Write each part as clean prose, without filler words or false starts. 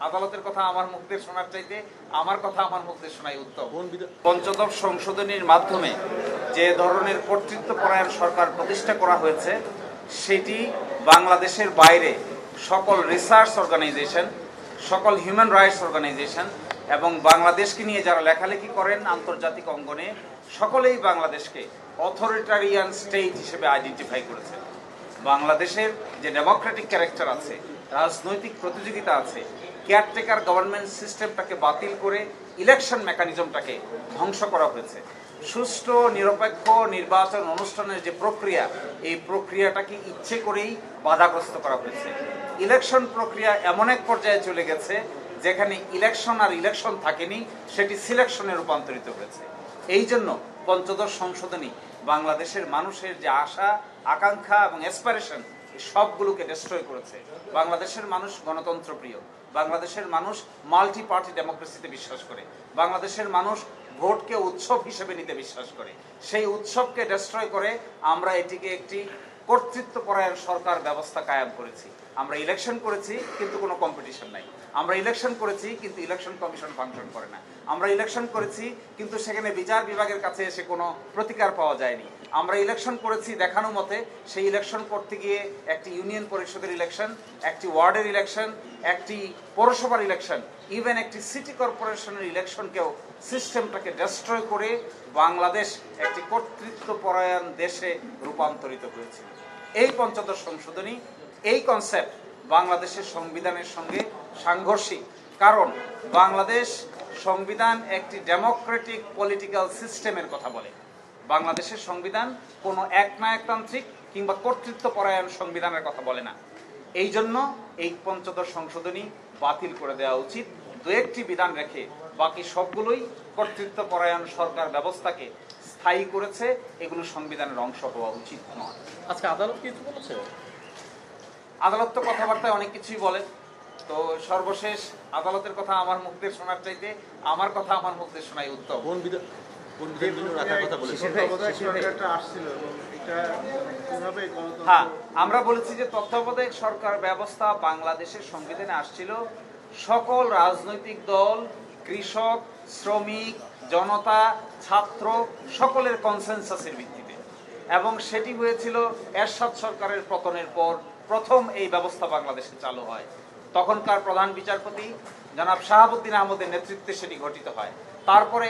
আদালতের কথা আমার মুখ দিয়ে শোনার চাইতে আমার কথা আমার মুখ দিয়ে শোনাই উত্তম। পঞ্চদশ সংশোধনীর মাধ্যমে যে ধরনের কর্তৃত্বপরায়ণ সরকার প্রতিষ্ঠা করা হয়েছে সেটি বাংলাদেশের বাইরে সকল রিসার্চ অর্গানাইজেশন, সকল হিউম্যান রাইটস অর্গানাইজেশন এবং বাংলাদেশকে নিয়ে যারা লেখালেখি করেন আন্তর্জাতিক অঙ্গনে সকলেই বাংলাদেশকে অথরিটারিয়ান স্টেট হিসেবে আইডেন্টিফাই করেছে। বাংলাদেশের যে ডেমোক্রেটিক ক্যারেক্টার আছে, রাজনৈতিক প্রতিযোগিতা আছে, কেয়ারটেকার গভর্নমেন্ট সিস্টেমটাকে বাতিল করে ইলেকশন মেকানিজমটাকে ধ্বংস করা হয়েছে। সুষ্ঠু নিরপেক্ষ নির্বাচন অনুষ্ঠানের যে প্রক্রিয়া, এই প্রক্রিয়াটাকে ইচ্ছে করেই বাধাগ্রস্ত করা হয়েছে। ইলেকশন প্রক্রিয়া এমন এক পর্যায়ে চলে গেছে যেখানে ইলেকশন আর ইলেকশন থাকেনি, সেটি সিলেকশনে রূপান্তরিত হয়েছে। এই জন্য পঞ্চদশ সংশোধনী বাংলাদেশের মানুষের যে আশা আকাঙ্ক্ষা এবং অ্যাসপিরেশন সবগুলোকে ডিস্ট্রয় করেছে। বাংলাদেশের মানুষ গণতন্ত্র প্রিয়, বাংলাদেশের মানুষ মাল্টি পার্টি ডেমোক্রেসিতে বিশ্বাস করে, বাংলাদেশের মানুষ ভোটকে উৎসব হিসেবে নিতে বিশ্বাস করে। সেই উৎসবকে ডিস্ট্রয় করে আমরা এটিকে একটি কর্তৃত্বপরায়ণ সরকার ব্যবস্থা কায়েম করেছি। আমরা ইলেকশন করেছি কিন্তু কোনো কম্পিটিশন নাই। আমরা ইলেকশন করেছি কিন্তু ইলেকশন কমিশন ফাংশন করে না। আমরা ইলেকশন করেছি কিন্তু সেখানে বিচার বিভাগের কাছে এসে কোনো প্রতিকার পাওয়া যায়নি। আমরা ইলেকশন করেছি দেখানো মতে, সেই ইলেকশন করতে গিয়ে একটি ইউনিয়ন পরিষদের ইলেকশন, একটি ওয়ার্ডের ইলেকশন, একটি পৌরসভার ইলেকশন, ইভেন একটি সিটি কর্পোরেশনের ইলেকশনকেও সিস্টেমটাকে ডিস্ট্রয় করে বাংলাদেশ একটি কর্তৃত্বপরায়ণ দেশে রূপান্তরিত হয়েছিল। এই পঞ্চদশ সংশোধনী, এই কনসেপ্ট বাংলাদেশের সংবিধানের সঙ্গে সাংঘর্ষিক। কারণ বাংলাদেশ সংবিধান একটি ডেমোক্রেটিক পলিটিক্যাল সিস্টেমের কথা বলে। বাংলাদেশের সংবিধান কোনো একনায়কতান্ত্রিক কিংবা কর্তৃত্বপরায়ণ সংবিধানের কথা বলে না। এই জন্য এই পঞ্চদশ সংশোধনী বাতিল করে দেওয়া উচিত। দু একটি বিধান রেখে বাকি সবগুলোই কর্তৃত্বপরায়ণ সরকার ব্যবস্থাকে স্থায়ী করেছে, এগুলো সংবিধানের অংশ হওয়া উচিত নয়। আজকে আদালত কিছু বলেছে? আদালত তো কথাবার্তায় অনেক কিছুই বলে। তো সর্বশেষ আদালতের কথা আমার মুখ দিয়ে শোনার চাইতে আমার কথা আমার মুখ দিয়ে শোনাই উত্তম। হ্যাঁ, আমরা বলেছি যে তত্ত্বাবধায়ক সরকার ব্যবস্থা বাংলাদেশের সংবিধানে আসছিল সকল রাজনৈতিক দল, কৃষক, শ্রমিক, জনতা, ছাত্র সকলের কনসেনসাসের ভিত্তিতে, এবং সেটি হয়েছিল এরশাদ সরকারের পতনের পর প্রথম এই ব্যবস্থা বাংলাদেশে চালু হয়। তখনকার প্রধান বিচারপতি জনাব শাহাবুদ্দিন আহমদের নেতৃত্বে সেটি গঠিত হয়। তারপরে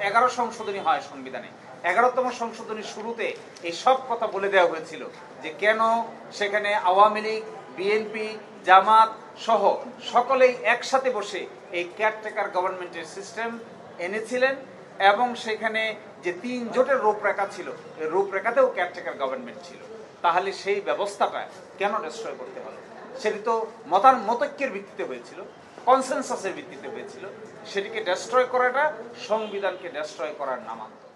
11 সংশোধনী হয় সংবিধানে। 11তম সংশোধনীর শুরুতে এই সব কথা বলে দেওয়া হয়েছিল যে কেন সেখানে আওয়ামী লীগ, বিএনপি, জামাত সহ সকলেই একসাথে বসে এই কেয়ারটেকার গভর্নমেন্টের সিস্টেম এনেছিলেন, এবং সেখানে যে 3 জোটের রূপরেখা ছিল, এই রূপরেখাতেও কেয়ারটেকার গভর্নমেন্ট ছিল। তাহলে সেই ব্যবস্থাটা কেন ডিস্ট্রয় করতে হলো? সেটি তো মতৈক্যের ভিত্তিতে হয়েছিল, কনসেনসাসের ভিত্তিতে হয়েছিল। সেটিকে ডিস্ট্রয় করাটা সংবিধানকে ডিস্ট্রয় করার নামান্তর।